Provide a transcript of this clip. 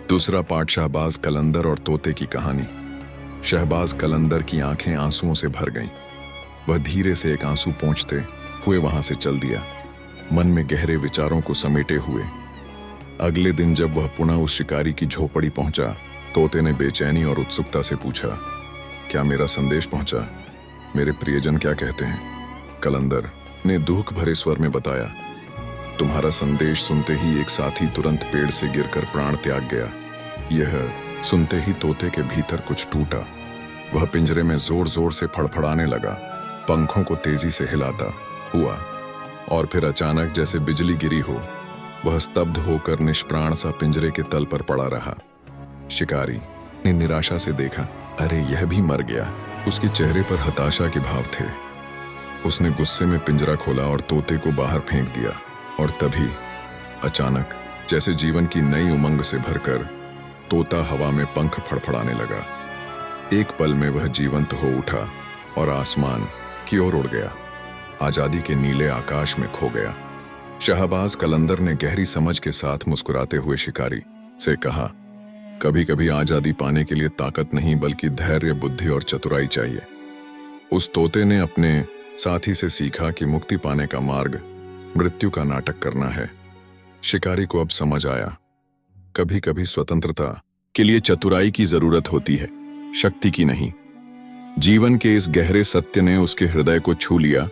दूसरा पाठ शहबाज कलंदर और तोते की कहानी। शहबाज कलंदर की आंखें आंसुओं से भर गईं। वह धीरे से एक आंसू पोंछते हुए वहां से चल दिया, मन में गहरे विचारों को समेटे हुए। अगले दिन जब वह पुनः उस शिकारी की झोपड़ी पहुंचा, तोते ने बेचैनी और उत्सुकता से पूछा, क्या मेरा संदेश पहुंचा? मेरे प्रियजन क्या कहते हैं? कलंदर ने दुख भरे स्वर में बताया, तुम्हारा संदेश सुनते ही एक साथी तुरंत पेड़ से गिरकर प्राण त्याग गया। यह सुनते ही तोते के भीतर कुछ टूटा। वह पिंजरे में जोर जोर से फड़फड़ाने लगा, पंखों को तेजी से हिलाता हुआ, और फिर अचानक जैसे बिजली गिरी हो, वह स्तब्ध होकर निष्प्राण सा पिंजरे के तल पर पड़ा रहा। शिकारी ने निराशा से देखा, अरे यह भी मर गया। उसके चेहरे पर हताशा के भाव थे। उसने गुस्से में पिंजरा खोला और तोते को बाहर फेंक दिया, और तभी अचानक जैसे जीवन की नई उमंग से भरकर तोता हवा में पंख फड़फड़ाने लगा। एक पल में वह जीवंत हो उठा और आसमान की ओर उड़ गया, आजादी के नीले आकाश में खो गया। शहबाज कलंदर ने गहरी समझ के साथ मुस्कुराते हुए शिकारी से कहा, कभी कभी आजादी पाने के लिए ताकत नहीं बल्कि धैर्य, बुद्धि और चतुराई चाहिए। उस तोते ने अपने साथी से सीखा कि मुक्ति पाने का मार्ग मृत्यु का नाटक करना है। शिकारी को अब समझ आया, कभी कभी स्वतंत्रता के लिए चतुराई की जरूरत होती है, शक्ति की नहीं। जीवन के इस गहरे सत्य ने उसके हृदय को छू लिया